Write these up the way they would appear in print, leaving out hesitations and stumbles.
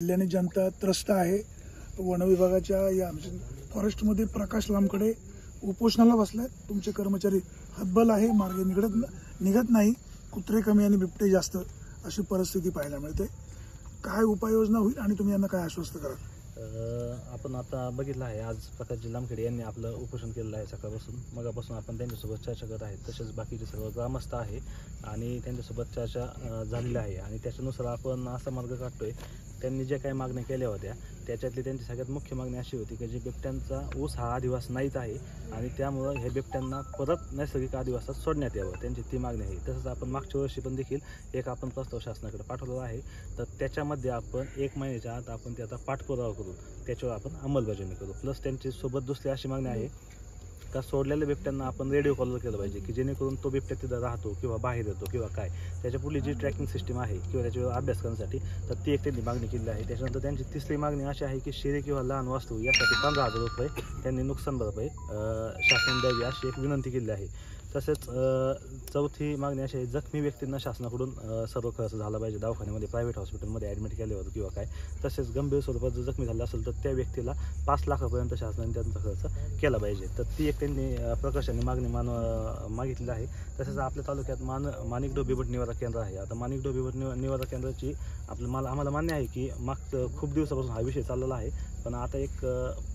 जिल्ह्याने जनता त्रस्त आहे। वन विभागाच्या या फॉरेस्टमध्ये प्रकाश लांबकडे उपोषणाला बसलाय। तुमचे कर्मचारी हतबल आहे, मार्ग निघत नाही, कुत्रे कमी आणि बिबटे जास्त अशी परिस्थिती पाहायला मिळते। काय उपाययोजना होईल आणि तुम्ही यांना काय आश्वस्त कराल? आपण आता बघितलं आहे, आज प्रकाश लांबकडे यांनी आपलं उपोषण केलेलं आहे सकाळपासून। मगापासून आपण त्यांच्यासोबत चर्चा करत आहे, तसेच बाकीचे सर्व ग्रामस्थ आहे आणि त्यांच्यासोबत चर्चा झालेली आहे आणि त्याच्यानुसार आपण असा मार्ग काढतोय। त्यांनी जे काही मागण्या केल्या होत्या त्याच्यातली त्यांची सगळ्यात मुख्य मागणी अशी होती की जे बिबट्यांचा ऊस हा आदिवास नाहीच आहे आणि त्यामुळे हे बिबट्यांना परत नैसर्गिक आदिवासात सोडण्यात यावं, त्यांची ती मागणी आहे। तसंच आपण मागच्या वर्षी पण देखील एक आपण प्रस्ताव शासनाकडे पाठवलेला आहे, तर त्याच्यामध्ये आपण 1 महिन्याच्या आत आपण ते आता पाठपुरावा करू, त्याच्यावर आपण अंमलबजावणी करू। प्लस त्यांची सोबत दुसरी अशी मागणी आहे का सोडलेल्या बिबट्यांना आपण रेडिओ कॉल केलं पाहिजे की जेणेकरून तो बिबट्या तिथं राहतो किंवा बाहेर येतो किंवा काय, त्याच्या पुढली जी ट्रॅकिंग सिस्टीम आहे किंवा त्याच्यावर अभ्यास करण्यासाठी, तर ती एक त्यांनी मागणी केली आहे। त्याच्यानंतर त्यांची तिसरी मागणी अशी आहे की शेळी किंवा लहान वास्तू यासाठी 15,000 रुपये त्यांनी नुकसान भरपाई शासनाने द्यावी अशी एक विनंती केली आहे। तसेच चौथी मागणी अशी आहे, जखमी व्यक्तींना शासनाकडून सर्व खर्च झाला पाहिजे, दवाखान्यामध्ये प्रायव्हेट हॉस्पिटलमध्ये ॲडमिट केल्यावर किंवा काय। तसेच गंभीर स्वरूपात जर जखमी झाला असेल तर त्या व्यक्तीला 5 लाखापर्यंत शासनाने त्यांचा खर्च केला पाहिजे, तर ती एक त्यांनी प्रकाशाने मागणी मागितलेली आहे। तसेच आपल्या तालुक्यात माणिकडोह बिबट निवारा केंद्र आहे। आता माणिकडोह बिबट निवारा केंद्राची आम्हाला मान्य आहे की खूप दिवसापासून हा विषय चाललेला आहे, पण आता एक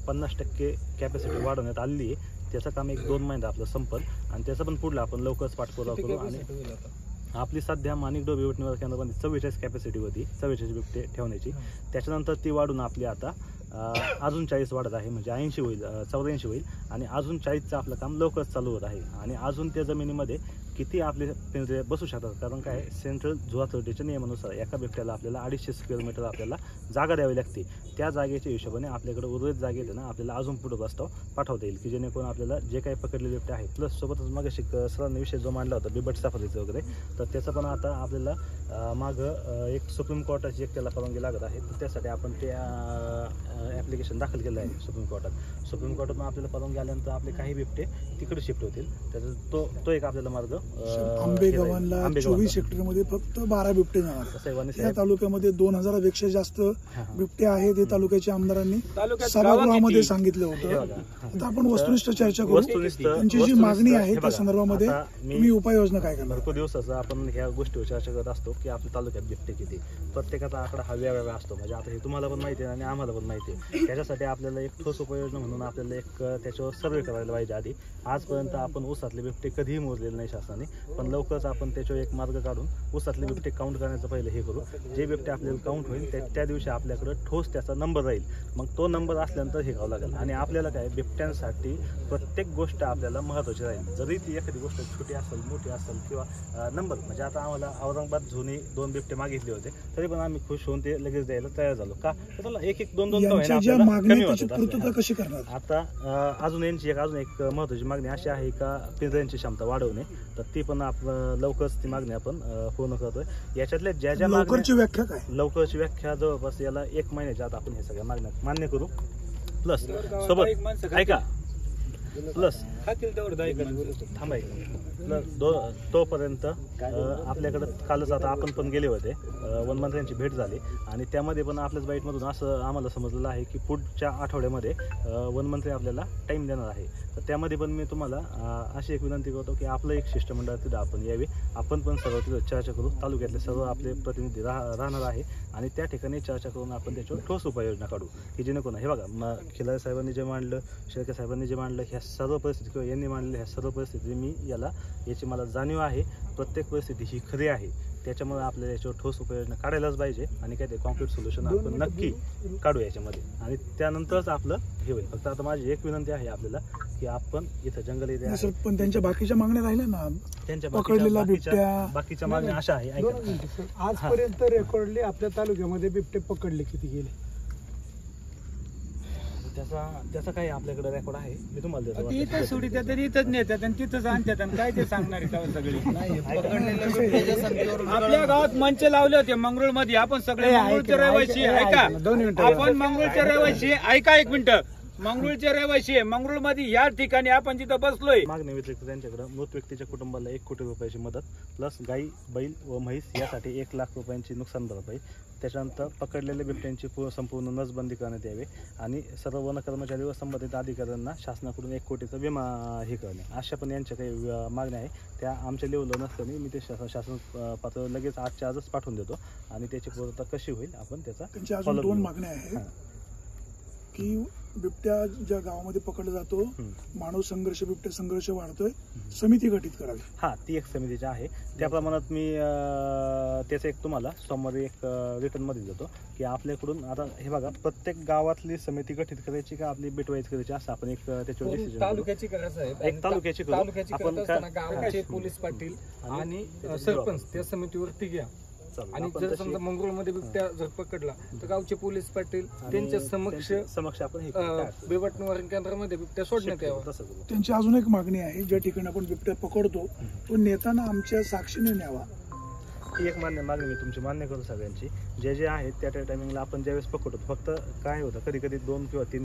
50% कॅपॅसिटी वाढवण्यात आलेली आहे। त्याचं काम 1-2 महिन्यात आपलं संपल आणि त्याचं पण पुढलं आपण लवकरच पाठपुरावा करू। आणि आपली सध्या माणिकडोह बिबट निवारा केंद्रामध्ये 44 कॅपॅसिटी होती, 44 बिबटे ठेवण्याची, त्याच्यानंतर ती वाढून आपली आता अजून 40 वाढत आहे, म्हणजे 80 होईल, 84 होईल आणि अजून 40चं आपलं काम लवकरच चालू होत आहे। आणि अजून त्या जमिनीमध्ये किती आपले पिंजरे बसू शकतात, कारण काय सेंट्रल झू अथॉरिटीच्या नियमानुसार एका बिबट्याला आपल्याला 250 स्क्वेअर मीटर आपल्याला जागा द्यावी लागते। त्या जागेच्या हिशोबाने आपल्याकडे उर्वरित जागेत ना आपल्याला अजून पुढे प्रस्ताव पाठवता येईल की जेणेकरून आपल्याला जे काही पकडलेले बिबटे आहे, प्लस सोबतच मागाशी सरांनी विषय जो मांडला होता बिबट सफारीचं वगैरे, तर त्याचं पण आता आपल्याला मागं एक सुप्रीम कोर्टाची एक त्याला परवानगी लागत आहे, तर त्यासाठी आपण ते ॲप्लिकेशन दाखल केलं आहे सुप्रीम कोर्टात। सुप्रीम कोर्टातून आपल्याला परवानगी आल्यानंतर आपले काही बिबटे तिकडे शिफ्ट होतील, त्याचा तो एक आपल्याला मार्ग। आंबेगावला 24 हेक्टरमध्ये फक्त 12 बिबटे जाणार, या तालुक्यामध्ये 2000 पेक्षा जास्त बिबटे आहेत, हे तालुक्याच्या आमदारांनी सभागृहामध्ये सांगितलं होतं। आता आपण वस्तुनिष्ठ चर्चा करू, त्यांची जी मागणी आहे त्या संदर्भामध्ये तुम्ही उपाययोजना काय करणार? भरपूर दिवसाचं आपण ह्या गोष्टीवर चर्चा करत असतो की आपल्या तालुक्यात बिबटे किती, प्रत्येकाचा आकडा हा वेगवेगळा असतो, म्हणजे आता हे तुम्हाला पण माहिती आहे आणि आम्हाला पण माहिती आहे। त्याच्यासाठी आपल्याला एक ठोस उपाययोजना म्हणून आपल्याला एक त्याच्यावर सर्वे करायला पाहिजे आधी। आजपर्यंत आपण ऊसातले बिबटे कधीही मोजलेले नाही शासनाने, पण लवकरच आपण त्याच्यावर एक मार्ग काढून ऊसातले बिबटे काउंट करण्याचं पहिले हे करू। जे बिबटे आपल्याला काउंट होईल त्या दिवशी आपल्याकडे ठोस त्याचा नंबर राहील, मग तो नंबर असल्यानंतर हे घ्यावं लागेल। आणि आपल्याला काय बिबट्यांसाठी प्रत्येक गोष्ट आपल्याला महत्त्वाची राहील, जरी ती एखादी गोष्ट छोटी असेल मोठी असेल किंवा नंबर, म्हणजे आता आम्हाला औरंगाबाद झोनी 2 बिबटे मागितले होते, तरी पण आम्ही खुश होऊन ते लगेच द्यायला तयार झालो का, त्याला 1-2 कशी करणार? आता अजून यांची अजून एक महत्त्वाची मागणी अशी आहे का पिंजऱ्यांची क्षमता वाढवणे, तर ती पण आपण लवकरच ती मागणी आपण पूर्ण करतोय। याच्यातल्या ज्या लवकरची व्याख्या काय? लवकरची व्याख्या जवळपास याला 1 महिन्याच्या आत आपण हे सगळ्या मागण्या मान्य करू। प्लस सोबत ऐका, प्लस थांबा तोपर्यंत आपल्याकडं कालच आता आपण पण गेले होते, वनमंत्र्यांची भेट झाली आणि त्यामध्ये पण आपल्याच बाईटमधून असं आम्हाला समजलेलं आहे की पुढच्या आठवड्यामध्ये वनमंत्री आपल्याला टाईम देणार आहे। तर त्यामध्ये पण मी तुम्हाला अशी एक विनंती करतो की आपलं एक शिष्टमंडळ तिथं आपण यावे, आपण पण सर्व तिथं चर्चा करू, तालुक्यातले सर्व आपले प्रतिनिधी राहणार आहे आणि त्या ठिकाणी चर्चा करून आपण त्याच्यावर ठोस उपाययोजना काढू की जेणेकरून हे बघा खिलारे साहेबांनी जे मांडलं, शेळके साहेबांनी जे मांडलं, ह्या सर्व परिस्थिती किंवा यांनी मांडले ह्या सर्व परिस्थिती मी याची मला जाणीव आहे, प्रत्येक परिस्थिती ही खरी आहे, त्याच्यामुळे आपल्याला याच्यावर ठोस उपाययोजना काढायलाच पाहिजे आणि काय ते कॉन्क्रीट सोल्युशन आपण नक्की काढू याच्यामध्ये आणि त्यानंतरच आपलं हे होईल। फक्त आता माझी एक विनंती आहे आपल्याला की आपण इथं जंगल एरिया, पण त्यांच्या बाकीच्या मागण्या राहिल्या ना, त्यांच्या बाकीच्या मागण्या अशा आहे। आजपर्यंत रेकॉर्डली आपल्या तालुक्यामध्ये बिबटे पकडले किती गेले? त्याचा काही आपल्याकडे रेकॉर्ड आहे, मी तुम्हाला देतो। इथं सोडित तरी इथंच नेतात आणि तिथंच आणतात आणि काय ते सांगणार सगळे। आपल्या गावात मंच लावले होते मंगरुळमध्ये, आपण सगळे मंगरुळचे रहिवासी, ऐका आपण मंगरुळचे रहिवासी, ऐका 1 मिनिट, मंगरुळचे रहिवासी आहे. मंगरुळमध्ये या ठिकाणी आपण जिथं बसलोय, मागणी व्यतिरिक्त त्यांच्याकडे मृत व्यक्तीच्या कुटुंबाला 1 कोटी रुपयाची मदत प्लस गाई, बैल व म्हैस यासाठी 1 लाख रुपयांची नुकसान भरपाई, त्याच्यानंतर पकडलेल्या बिबट्यांची संपूर्ण नसबंदी करण्यात यावी आणि सर्व वन कर्मचारी व संबंधित अधिकाऱ्यांना शासनाकडून 1 कोटीचा विमा हे करणे, अशा पण यांच्या काही मागण्या आहे. त्या आमच्या लेवलला नसल्याने मी ते शासन पातळीवर लगेच आजच्या आजच पाठवून देतो आणि त्याची पूर्तता कशी होईल आपण त्याचा त्यांच्या अजून 2 मागण्या आहेत की बिबट्या ज्या गावामध्ये पकडला जातो, मानव संघर्ष, बिबट्या संघर्ष वाढतोय, समिती गठीत करावी. हा, ती एक समितीची आहे. त्या प्रमाणात मी त्याचं एक तुम्हाला सोमवारी एक रिटर्न मध्ये देतो की आपल्याकडून आता हे बघा, प्रत्येक गावातली समिती गठीत करायची का आपली बिटवाईज करायची, असं आपण एक त्याच्यावर डिसिजन तालुक्याची करायचं आहे. एक तालुक्याची करू. आपण गावाचे पोलीस पाटील आणि सरपंच त्या समितीवरती घ्या. आणि जर समजा मंगरुळमध्ये बिबट्या जर पकडला तर गावचे पोलीस पाटील त्यांच्या समक्ष आपण बिबट निवारण केंद्रामध्ये बिबट्या सोडण्यात यावं. त्यांची अजून एक मागणी आहे, ज्या ठिकाणी आपण बिबट्या पकडतो तो नेताना आमच्या साक्षीने न्यावा. ही एक मागणी मी तुमची मान्य करू सगळ्यांची. जे आहेत त्या टायमिंगला आपण ज्यावेळेस पकडतो, फक्त काय होतं कधी कधी 2 किंवा 3